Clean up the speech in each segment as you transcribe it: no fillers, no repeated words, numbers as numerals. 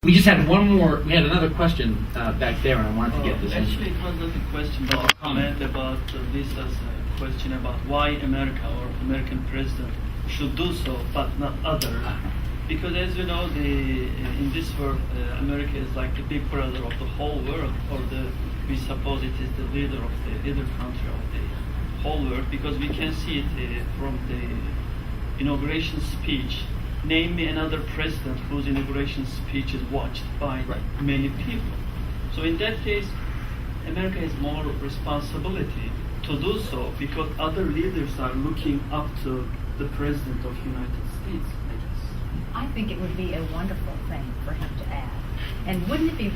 We just had one more. We had another question back there, and I wanted to get this. Actually, it was not a question, but a comment about this as a question about why America or American president should do so, but not others. Because as you know, in this world, America is like the big brother of the whole world, or we suppose it is the leader country of the whole world, because we can see it from the inauguration speech. Name me another president whose inauguration speech is watched by many people. So in that case, America has more responsibility to do so, because other leaders are looking up to the president of the United States, I guess. I think it would be a wonderful thing for him to add. And wouldn't it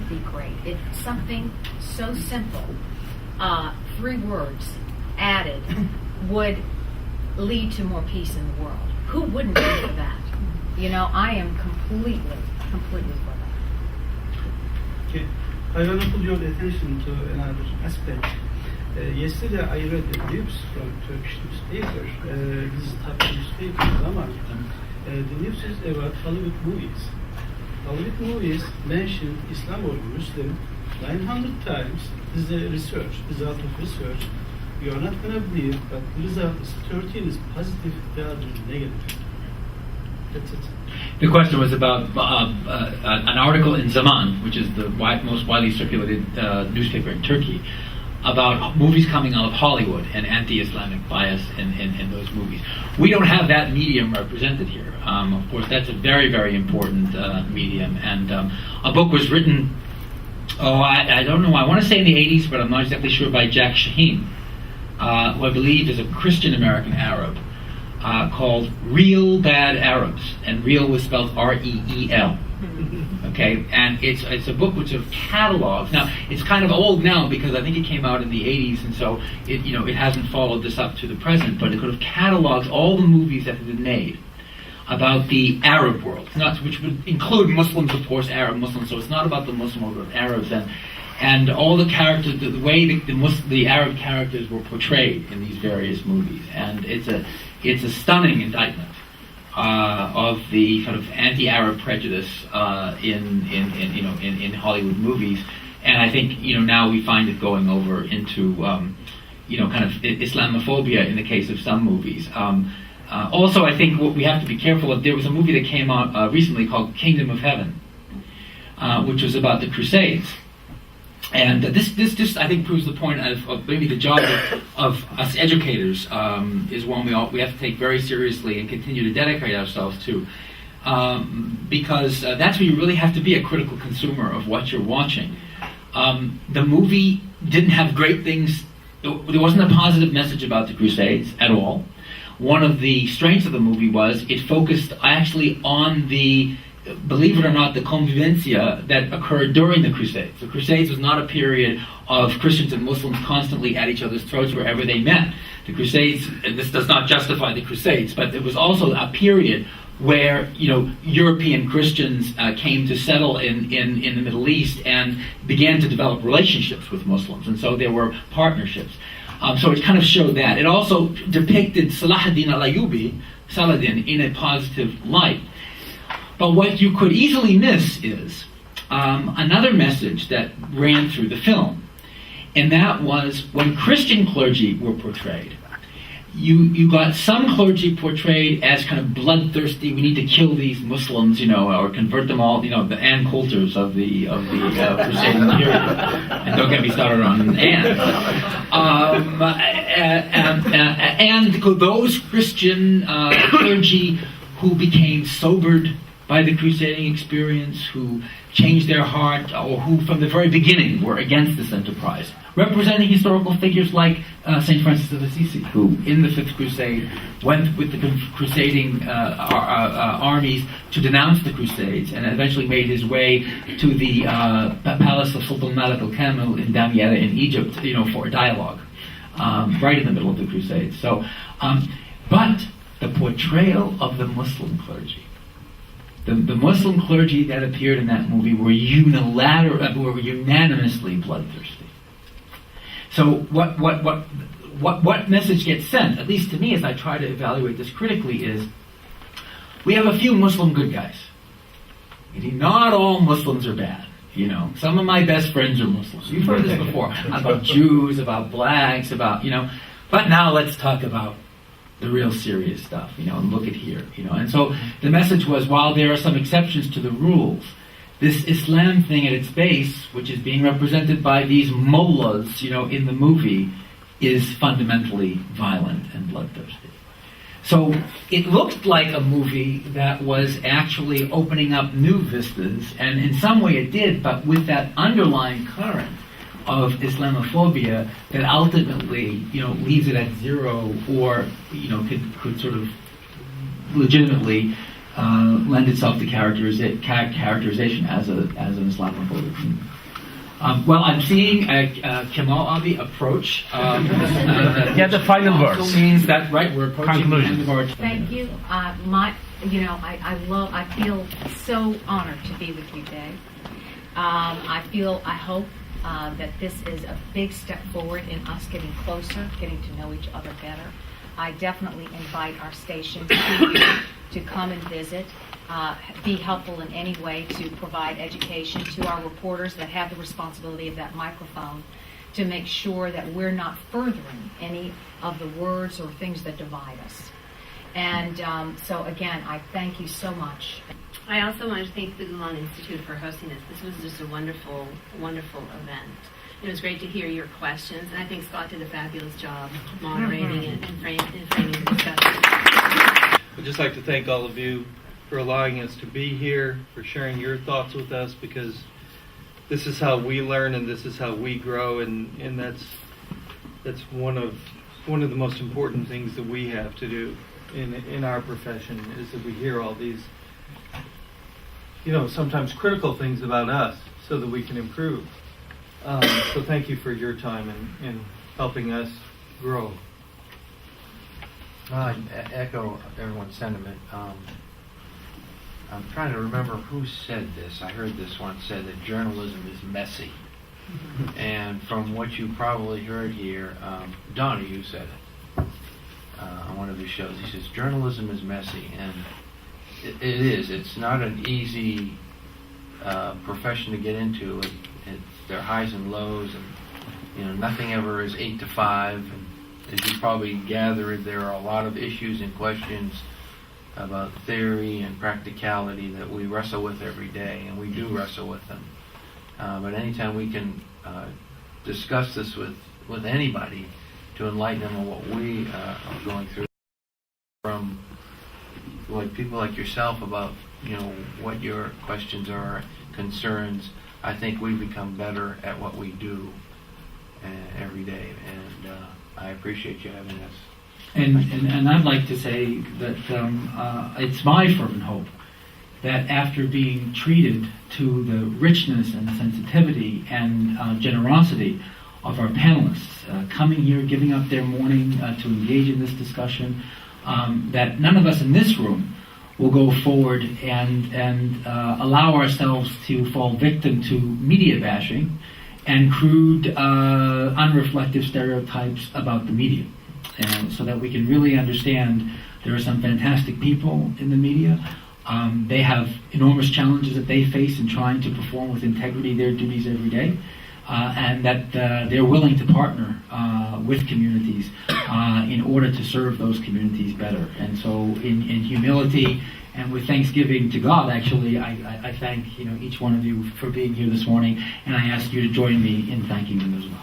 be great if something so simple, 3 words added, would lead to more peace in the world? Who wouldn't be for that? I am completely for that. Okay. I want to pull your attention to another aspect. Yesterday I read the news from Turkish newspaper. This is top newspaper. The news is about Hollywood movies. Hollywood movies mentioned Islam or Muslim 900 times. This is a research, result of research. You are not going to believe, but the result is 13 is positive, the other is negative. That's it. The question was about an article in Zaman, which is the most widely circulated newspaper in Turkey, about movies coming out of Hollywood and anti-Islamic bias in those movies. We don't have that medium represented here. Of course, that's a very, very important medium. And a book was written, I don't know, I want to say in the 80s, but I'm not exactly sure, by Jack Shaheen, who I believe is a Christian-American Arab, called Real Bad Arabs, and real was spelled R-E-E-L. Okay, and it's a book which sort of catalogs. Now it's kind of old now because I think it came out in the 80s, and so it hasn't followed this up to the present. But it sort of catalogs all the movies that have been made about the Arab world, which would include Muslims, of course, Arab Muslims. So it's not about the Muslim world, but Arabs and all the characters, the way the Arab characters were portrayed in these various movies, and it's a stunning indictment of the kind of anti-Arab prejudice in Hollywood movies, and I think now we find it going over into kind of Islamophobia in the case of some movies. Also, I think what we have to be careful of. There was a movie that came out recently called Kingdom of Heaven, which was about the Crusades. And this just, I think, proves the point of maybe the job of us educators is one we have to take very seriously and continue to dedicate ourselves to, because that's where you really have to be a critical consumer of what you're watching. The movie didn't have great things. There wasn't a positive message about the Crusades at all. One of the strengths of the movie was it focused actually on believe it or not, the convivencia that occurred during the Crusades. The Crusades was not a period of Christians and Muslims constantly at each other's throats wherever they met. The Crusades, and this does not justify the Crusades, but it was also a period where European Christians came to settle in the Middle East and began to develop relationships with Muslims, and so there were partnerships. So it kind of showed that. It also depicted Salahuddin al-Ayyubi, Saladin, in a positive light. But what you could easily miss is another message that ran through the film, and that was when Christian clergy were portrayed. You got some clergy portrayed as kind of bloodthirsty. We need to kill these Muslims, or convert them all. The Ann Coulters of the Crusading period. And don't get me started on Anne. And those Christian clergy who became sobered by the crusading experience, who changed their heart, or who from the very beginning were against this enterprise, representing historical figures like St. Francis of Assisi, who in the Fifth Crusade went with the crusading armies to denounce the Crusades, and eventually made his way to the palace of Sultan Malik al-Kamil in Damietta in Egypt, for a dialogue, right in the middle of the Crusades. So, but the portrayal of the Muslim clergy, the Muslim clergy that appeared in that movie were unanimously bloodthirsty. So what message gets sent, at least to me as I try to evaluate this critically, is we have a few Muslim good guys. Not all Muslims are bad. Some of my best friends are Muslims. You've heard this before about Jews, about blacks, about But now let's talk about the real serious stuff, and look at here, And so the message was, while there are some exceptions to the rules, this Islam thing at its base, which is being represented by these mullahs, in the movie, is fundamentally violent and bloodthirsty. So it looked like a movie that was actually opening up new vistas, and in some way it did, but with that underlying current of Islamophobia that ultimately, leaves it at zero, or could sort of legitimately lend itself to characterization as an Islamophobic. Well, I'm seeing Kemal Abi approach. Get the final words. Also means that we're approaching the end of our. Thank you. I feel so honored to be with you, Dave. I hope that this is a big step forward in us getting closer, getting to know each other better. I definitely invite our station to come and visit, be helpful in any way to provide education to our reporters that have the responsibility of that microphone, to make sure that we're not furthering any of the words or things that divide us. And so again, I thank you so much. I also want to thank the Gulen Institute for hosting this. This was just a wonderful, wonderful event. It was great to hear your questions, and I think Scott did a fabulous job moderating it and framing the discussion. I'd just like to thank all of you for allowing us to be here, for sharing your thoughts with us, because this is how we learn and this is how we grow, and that's one of the most important things that we have to do in our profession, is that we hear all these sometimes critical things about us so that we can improve. So thank you for your time and helping us grow. I echo everyone's sentiment. I'm trying to remember who said this. I heard this once said that journalism is messy. And from what you probably heard here, Donahue said it on one of his shows. He says, journalism is messy. And it is. It's not an easy profession to get into. There are highs and lows, and nothing ever is 8 to 5. And as you probably gathered, there are a lot of issues and questions about theory and practicality that we wrestle with every day, and we do wrestle with them. But anytime we can discuss this with anybody to enlighten them on what we are going through, from people like yourself about what your questions are, concerns, I think we become better at what we do every day, and I appreciate you having us. And I'd like to say that it's my fervent hope that after being treated to the richness and sensitivity and generosity of our panelists, coming here, giving up their morning to engage in this discussion, that none of us in this room will go forward and allow ourselves to fall victim to media bashing and crude, unreflective stereotypes about the media. And so that we can really understand there are some fantastic people in the media. They have enormous challenges that they face in trying to perform with integrity their duties every day. And that they're willing to partner with communities in order to serve those communities better. And so in humility and with thanksgiving to God, actually, I thank each one of you for being here this morning, and I ask you to join me in thanking them as well.